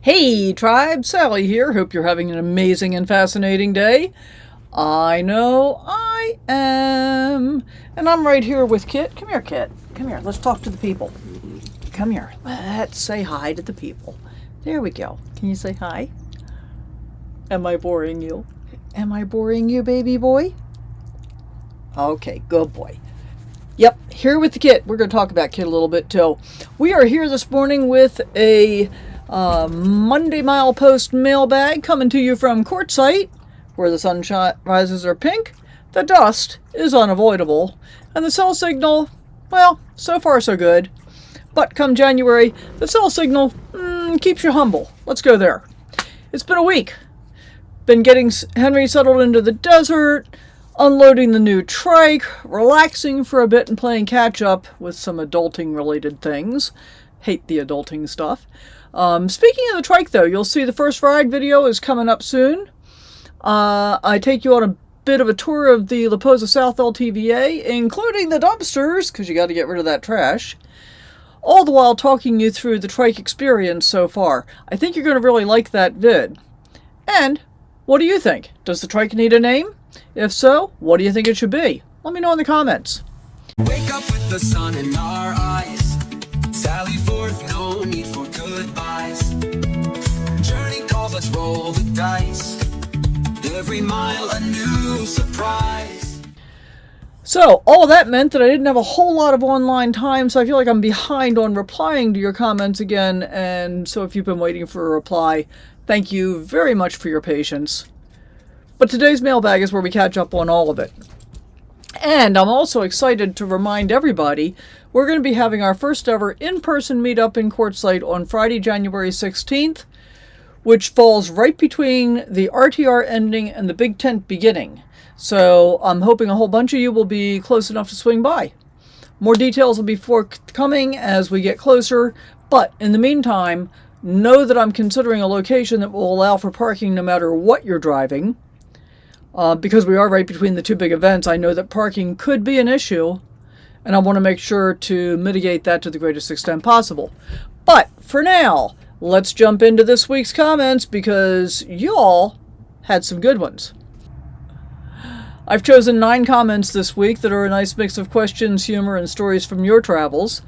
Hey tribe, Sally here. Hope you're having an amazing and fascinating day. I know I am. And I'm right here with Kit. Come here, Kit. Come here. Let's talk to the people. Come here. Let's say hi to the people. There we go. Can you say hi? Am I boring you? Am I boring you, baby boy? Okay, good boy. Yep, here with the Kit. We're going to talk about Kit a little bit too. We are here this morning with a Monday Milepost Mailbag coming to you from Quartzsite, where the sunrises are pink, the dust is unavoidable, and the cell signal, well, so far so good. But come January, the cell signal keeps you humble. Let's go there. It's been a week. Been getting Henry settled into the desert, unloading the new trike, relaxing for a bit and playing catch up with some adulting related things. Hate the adulting stuff. Speaking of the trike though, you'll see the first ride video is coming up soon. I take you on a bit of a tour of the Posa South LTVA, including the dumpsters, because you got to get rid of that trash. All the while talking you through the trike experience so far. I think you're going to really like that vid. And what do you think? Does the trike need a name? If so, what do you think it should be? Let me know in the comments. Wake up with the sun in our eyes. Sally forth, no need for goodbyes. Journey calls, let's roll the dice. Every mile a new surprise. So, all of that meant that I didn't have a whole lot of online time, so I feel like I'm behind on replying to your comments again, and so if you've been waiting for a reply, thank you very much for your patience. But today's mailbag is where we catch up on all of it. And I'm also excited to remind everybody we're going to be having our first ever in-person meetup in Quartzsite on Friday, January 16th, which falls right between the RTR ending and the big tent beginning. So I'm hoping a whole bunch of you will be close enough to swing by. More details will be forthcoming as we get closer, but in the meantime, know that I'm considering a location that will allow for parking no matter what you're driving. Because we are right between the two big events, I know that parking could be an issue, and I want to make sure to mitigate that to the greatest extent possible. But for now, let's jump into this week's comments because y'all had some good ones. I've chosen 9 comments this week that are a nice mix of questions, humor, and stories from your travels.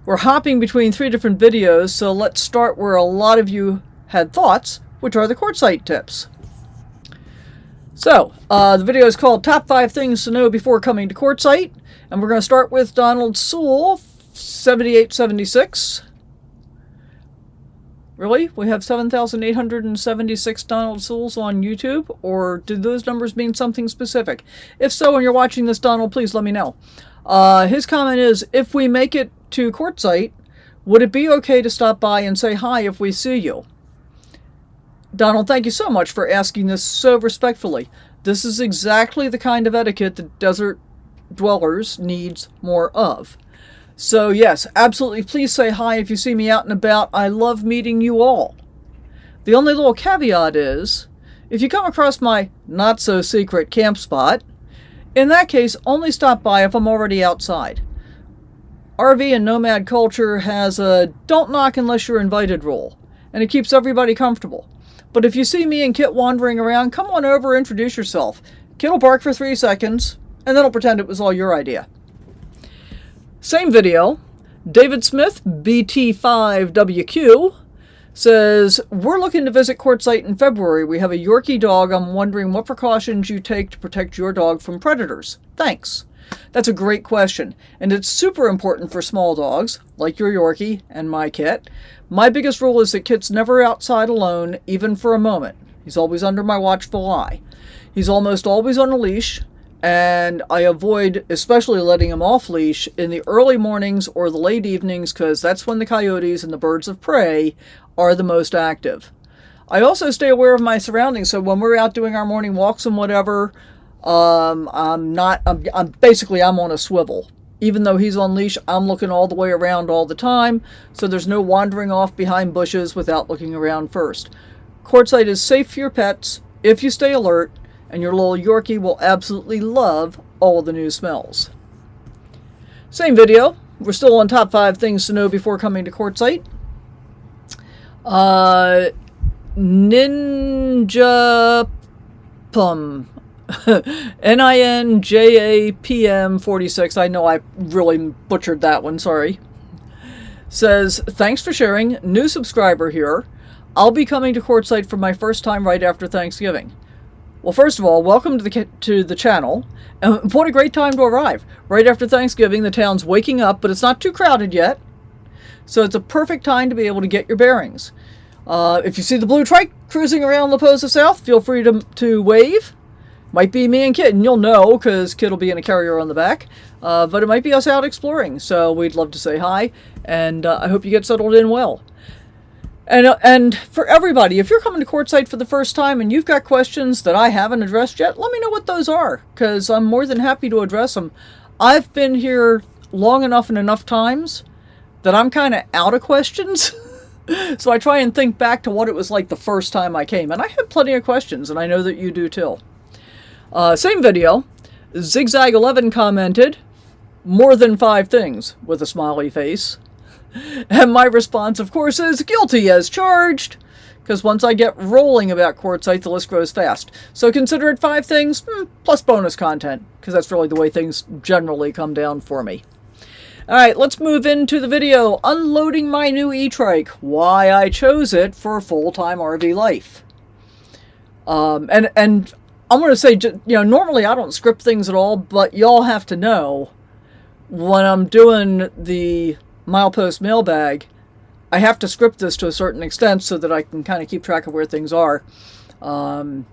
We're hopping between 3 different videos, so let's start where a lot of you had thoughts, which are the Quartzsite tips. So, the video is called Top 5 Things to Know Before Coming to Quartzsite, and we're going to start with Donald Sewell, 7876. Really? We have 7,876 Donald Sewells on YouTube? Or did those numbers mean something specific? If so, and you're watching this, Donald, please let me know. His comment is, if we make it to Quartzsite, would it be okay to stop by and say hi if we see you? Donald, thank you so much for asking this so respectfully. This is exactly the kind of etiquette that desert dwellers needs more of. So yes, absolutely, please say hi if you see me out and about. I love meeting you all. The only little caveat is, if you come across my not-so-secret camp spot, in that case, only stop by if I'm already outside. RV and nomad culture has a don't knock unless you're invited rule, and it keeps everybody comfortable. But if you see me and Kit wandering around, come on over, introduce yourself. Kit will bark for 3 seconds, and then I'll pretend it was all your idea. Same video, David Smith, BT5WQ, says, we're looking to visit Quartzsite in February. We have a Yorkie dog. I'm wondering what precautions you take to protect your dog from predators. Thanks. That's a great question, and it's super important for small dogs, like your Yorkie and my Kit. My biggest rule is that Kit's never outside alone, even for a moment. He's always under my watchful eye. He's almost always on a leash, and I avoid especially letting him off leash in the early mornings or the late evenings because that's when the coyotes and the birds of prey are the most active. I also stay aware of my surroundings, so when we're out doing our morning walks and whatever, I'm on a swivel. Even though he's on leash, I'm looking all the way around all the time, so there's no wandering off behind bushes without looking around first. Quartzsite is safe for your pets if you stay alert, and your little Yorkie will absolutely love all the new smells. Same video. We're still on top 5 things to know before coming to Quartzsite. Ninja Pum. NINJAPM 46. I know I really butchered that one, sorry. Says, thanks for sharing. New subscriber here. I'll be coming to Quartzsite for my first time right after Thanksgiving. Well, first of all, welcome to the channel. And what a great time to arrive. Right after Thanksgiving, the town's waking up, but it's not too crowded yet. So it's a perfect time to be able to get your bearings. If you see the blue trike cruising around the Posa South, feel free to wave. Might be me and Kid, and you'll know because Kid will be in a carrier on the back. But it might be us out exploring, so we'd love to say hi, and I hope you get settled in well. And for everybody, if you're coming to Quartzsite for the first time and you've got questions that I haven't addressed yet, let me know what those are, because I'm more than happy to address them. I've been here long enough and enough times that I'm kind of out of questions. So I try and think back to what it was like the first time I came, and I have plenty of questions, and I know that you do too. Same video, Zigzag11 commented, more than 5 things, with a smiley face. And my response, of course, is guilty as charged, because once I get rolling about Quartzsite, the list grows fast. So consider it 5 things, plus bonus content, because that's really the way things generally come down for me. Alright, let's move into the video, unloading my new E-Trike, why I chose it for full-time RV life. And I'm going to say, normally I don't script things at all, but y'all have to know, when I'm doing the Milepost Mailbag, I have to script this to a certain extent so that I can kind of keep track of where things are. So,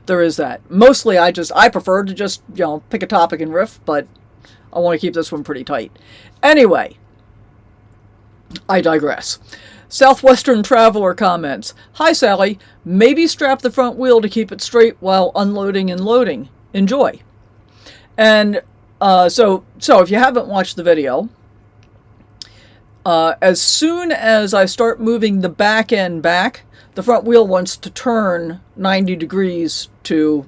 there is that. Mostly I prefer to just, pick a topic and riff, but I want to keep this one pretty tight. Anyway, I digress. Southwestern Traveler comments, hi Sally, maybe strap the front wheel to keep it straight while unloading and loading. Enjoy. And so if you haven't watched the video, as soon as I start moving the back end back, the front wheel wants to turn 90 degrees to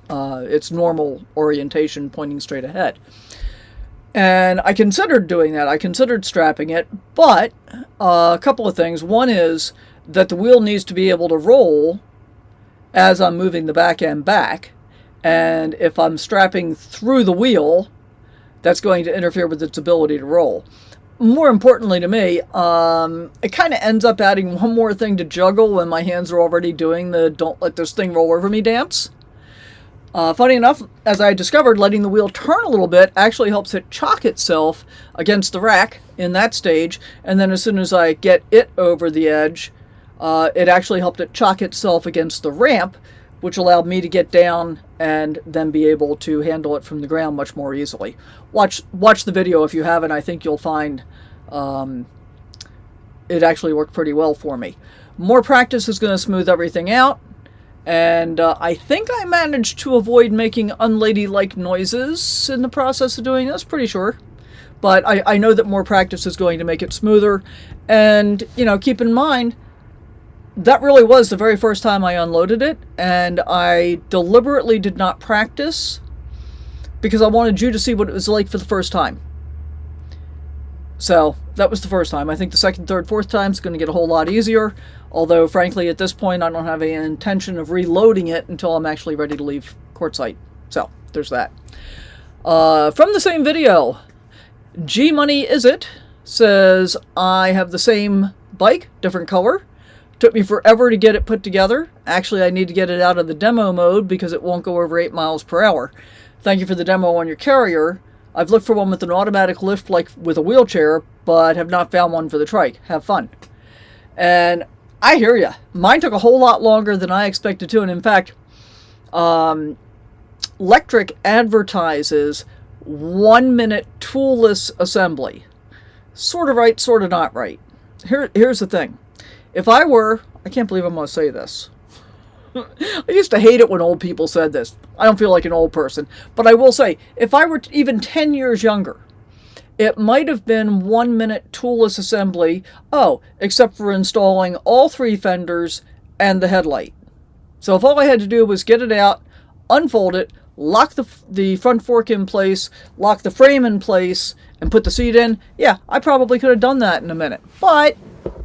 its normal orientation, pointing straight ahead. And I considered doing that. I considered strapping it, but a couple of things. One is that the wheel needs to be able to roll as I'm moving the back end back. And if I'm strapping through the wheel, that's going to interfere with its ability to roll. More importantly to me, it kind of ends up adding one more thing to juggle when my hands are already doing the don't let this thing roll over me dance. Funny enough, as I discovered, letting the wheel turn a little bit actually helps it chock itself against the rack in that stage, and then as soon as I get it over the edge, it actually helped it chock itself against the ramp, which allowed me to get down and then be able to handle it from the ground much more easily. Watch the video if you haven't. I think you'll find it actually worked pretty well for me. More practice is going to smooth everything out. And I think I managed to avoid making unladylike noises in the process of doing this, pretty sure. But I know that more practice is going to make it smoother. And, keep in mind, that really was the very first time I unloaded it. And I deliberately did not practice because I wanted you to see what it was like for the first time. So that was the first time. I think the second, third, fourth time is going to get a whole lot easier. Although, frankly, at this point, I don't have any intention of reloading it until I'm actually ready to leave Quartzsite. So, there's that. From the same video, G-Money Is It says, I have the same bike, different color. Took me forever to get it put together. Actually, I need to get it out of the demo mode because it won't go over 8 miles per hour. Thank you for the demo on your carrier. I've looked for one with an automatic lift like with a wheelchair, but have not found one for the trike. Have fun. And I hear ya. Mine took a whole lot longer than I expected to, and in fact, Electric advertises 1-minute toolless assembly. Sort of right, sort of not right. Here's the thing. If I were, I can't believe I'm going to say this. I used to hate it when old people said this. I don't feel like an old person. But I will say, if I were even 10 years younger, it might have been 1-minute toolless assembly. Oh, except for installing all 3 fenders and the headlight. So if all I had to do was get it out, unfold it, lock the front fork in place, lock the frame in place, and put the seat in, yeah, I probably could have done that in a minute. But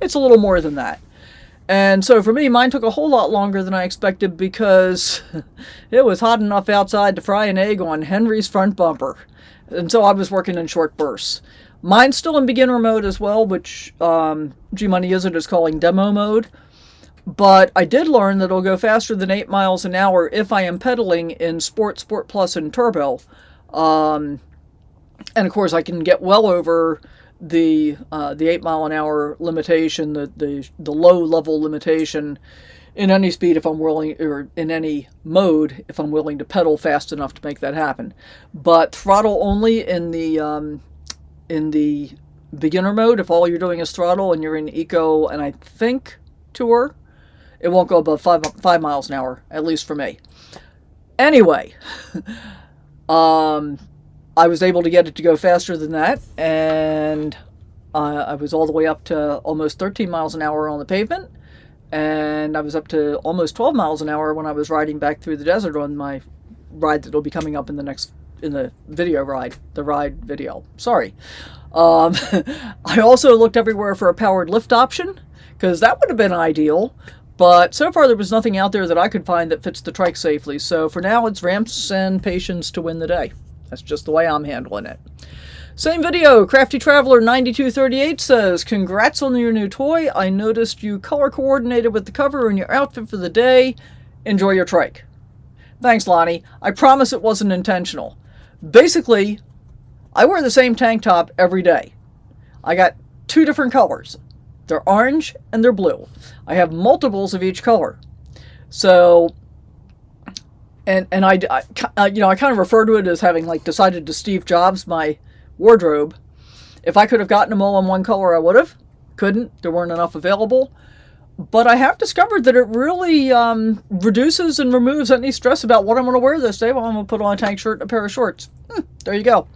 it's a little more than that. And so for me, mine took a whole lot longer than I expected because it was hot enough outside to fry an egg on Henry's front bumper. And so I was working in short bursts. Mine's still in beginner mode as well, which G-Money Izzard is calling demo mode. But I did learn that it'll go faster than 8 miles an hour if I am pedaling in Sport, Sport Plus, and Turbo. And of course, I can get well over the 8 mile an hour limitation, the low level limitation in any speed if I'm willing, or in any mode if I'm willing to pedal fast enough to make that happen. But throttle only in the beginner mode. If all you're doing is throttle and you're in eco and I think tour, it won't go above 5 miles an hour, at least for me. Anyway, I was able to get it to go faster than that, and I was all the way up to almost 13 miles an hour on the pavement, and I was up to almost 12 miles an hour when I was riding back through the desert on my ride that'll be coming up in the video ride, the ride video. Sorry. I also looked everywhere for a powered lift option, because that would have been ideal. But so far there was nothing out there that I could find that fits the trike safely. So for now it's ramps and patience to win the day. That's just the way I'm handling it. Same video, Crafty Traveler 9238 says, congrats on your new toy. I noticed you color coordinated with the cover in your outfit for the day. Enjoy your trike. Thanks, Lonnie. I promise it wasn't intentional. Basically, I wear the same tank top every day. I got 2 different colors. They're orange and they're blue. I have multiples of each color. So, and I kind of refer to it as having like decided to Steve Jobs my wardrobe. If I could have gotten them all in one color, I would have. Couldn't. There weren't enough available. But I have discovered that it really reduces and removes any stress about what I'm going to wear this day. Well, I'm going to put on a tank shirt and a pair of shorts. There you go.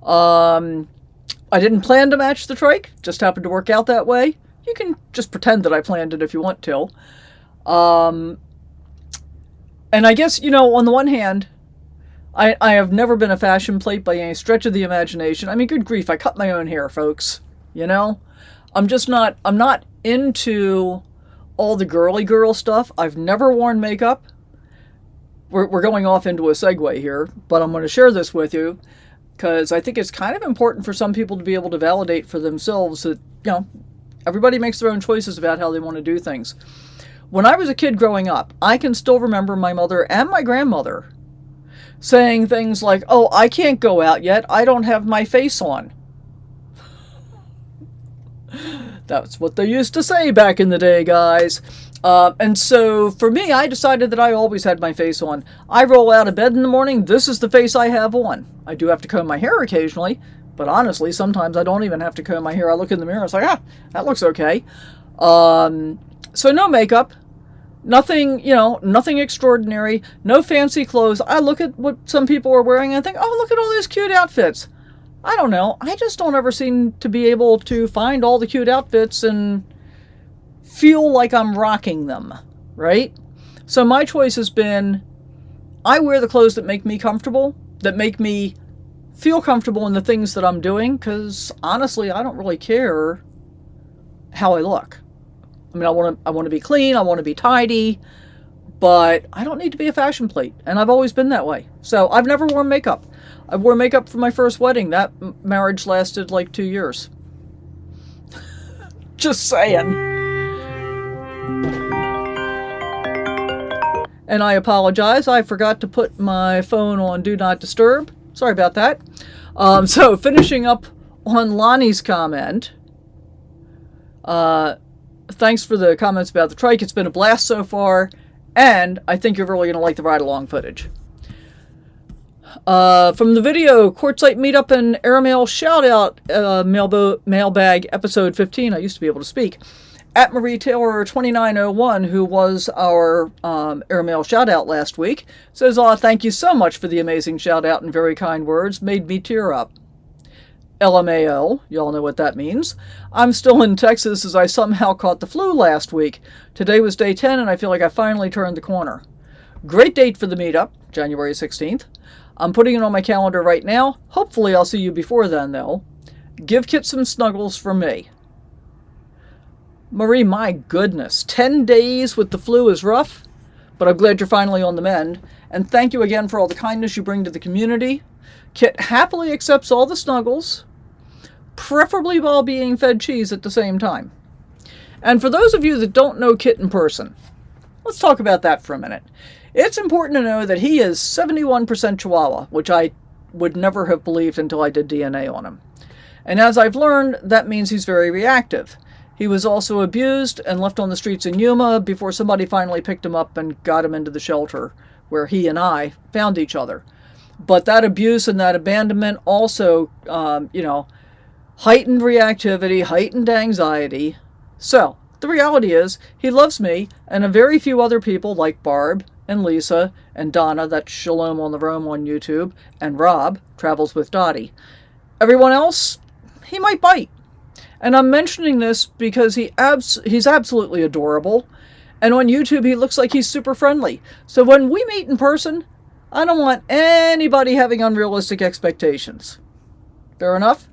I didn't plan to match the trike. Just happened to work out that way. You can just pretend that I planned it if you want to. And I guess, on the one hand, I have never been a fashion plate by any stretch of the imagination. I mean, good grief, I cut my own hair, folks. I'm not into all the girly girl stuff. I've never worn makeup. We're going off into a segue here, but I'm going to share this with you because I think it's kind of important for some people to be able to validate for themselves that, everybody makes their own choices about how they want to do things. When I was a kid growing up, I can still remember my mother and my grandmother saying things like, oh, I can't go out yet. I don't have my face on. That's what they used to say back in the day, guys. And so for me, I decided that I always had my face on. I roll out of bed in the morning. This is the face I have on. I do have to comb my hair occasionally. But honestly, sometimes I don't even have to comb my hair. I look in the mirror, it's like, that looks okay. So no makeup, nothing, nothing extraordinary, no fancy clothes. I look at what some people are wearing and I think, oh, look at all these cute outfits. I don't know. I just don't ever seem to be able to find all the cute outfits and feel like I'm rocking them, right? So my choice has been, I wear the clothes that make me comfortable, that make me feel comfortable in the things that I'm doing, because honestly, I don't really care how I look. I mean, I want to be clean, I want to be tidy, but I don't need to be a fashion plate, and I've always been that way. So I've never worn makeup. I wore makeup for my first wedding. That marriage lasted like 2 years. Just saying. And I apologize, I forgot to put my phone on Do Not Disturb. Sorry about that. So finishing up on Lonnie's comment. Thanks for the comments about the trike. It's been a blast so far, and I think you're really going to like the ride-along footage. From the video, Quartzsite Meetup and Airmail Shoutout Mailbag episode 15. I used to be able to speak. At Marie Taylor 2901, who was our Airmail Shoutout last week, says, thank you so much for the amazing shout-out and very kind words. Made me tear up. LMAO, y'all know what that means. I'm still in Texas as I somehow caught the flu last week. Today was day 10 and I feel like I finally turned the corner. Great date for the meetup, January 16th. I'm putting it on my calendar right now. Hopefully I'll see you before then, though. Give Kit some snuggles from me. Marie, my goodness, 10 days with the flu is rough, but I'm glad you're finally on the mend. And thank you again for all the kindness you bring to the community. Kit happily accepts all the snuggles, preferably while being fed cheese at the same time. And for those of you that don't know Kit in person, let's talk about that for a minute. It's important to know that he is 71% Chihuahua, which I would never have believed until I did DNA on him. And as I've learned, that means he's very reactive. He was also abused and left on the streets in Yuma before somebody finally picked him up and got him into the shelter where he and I found each other. But that abuse and that abandonment also, heightened reactivity, heightened anxiety. So, the reality is, he loves me and a very few other people like Barb and Lisa and Donna, that's Shalom on the Roam on YouTube, and Rob, Travels with Dottie. Everyone else, he might bite. And I'm mentioning this because he's absolutely adorable. And on YouTube, he looks like he's super friendly. So when we meet in person, I don't want anybody having unrealistic expectations. Fair enough?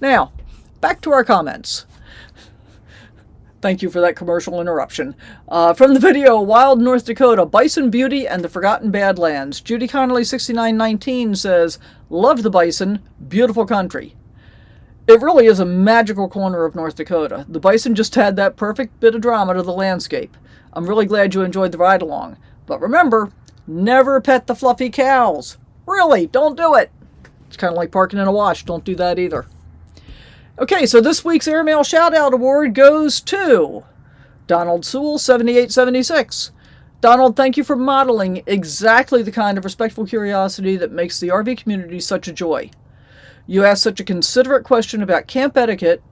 Now, back to our comments. Thank you for that commercial interruption. From the video, Wild North Dakota, Bison Beauty and the Forgotten Badlands. Judy Connolly 6919 says, love the bison, beautiful country. It really is a magical corner of North Dakota. The bison just had that perfect bit of drama to the landscape. I'm really glad you enjoyed the ride along. But remember, never pet the fluffy cows. Really, don't do it. It's kind of like parking in a wash. Don't do that either. Okay, so this week's Airmail Shoutout Award goes to Donald Sewell, 7876. Donald, thank you for modeling exactly the kind of respectful curiosity that makes the RV community such a joy. You asked such a considerate question about camp etiquette,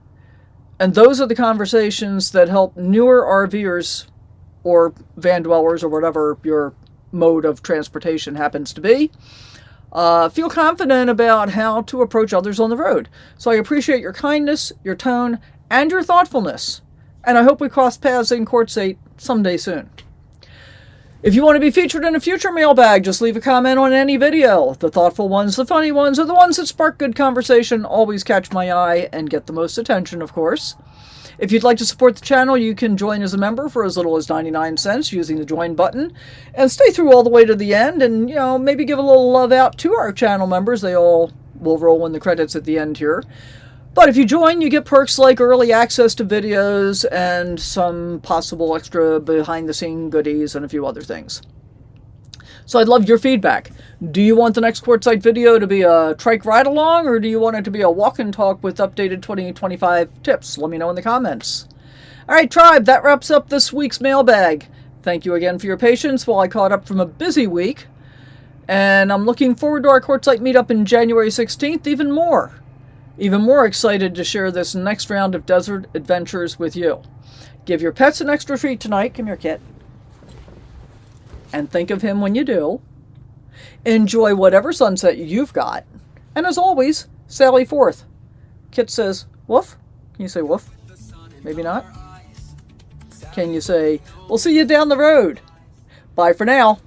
and those are the conversations that help newer RVers or van dwellers or whatever your mode of transportation happens to be, feel confident about how to approach others on the road. So I appreciate your kindness, your tone, and your thoughtfulness. And I hope we cross paths in Quartzsite someday soon. If you want to be featured in a future mailbag, just leave a comment on any video. The thoughtful ones, the funny ones, or the ones that spark good conversation always catch my eye and get the most attention, of course. If you'd like to support the channel, you can join as a member for as little as 99 cents using the join button. And stay through all the way to the end and, maybe give a little love out to our channel members. They all will roll in the credits at the end here. But if you join, you get perks like early access to videos and some possible extra behind-the-scene goodies and a few other things. So I'd love your feedback. Do you want the next Quartzsite video to be a trike ride-along, or do you want it to be a walk and talk with updated 2025 tips? Let me know in the comments. All right, tribe, that wraps up this week's mailbag. Thank you again for your patience while I caught up from a busy week. And I'm looking forward to our Quartzsite meetup in January 16th even more. Even more excited to share this next round of desert adventures with you. Give your pets an extra treat tonight. Come here, Kit. And think of him when you do. Enjoy whatever sunset you've got. And as always, sally forth. Kit says, woof. Can you say woof? Maybe not. Can you say, we'll see you down the road. Bye for now.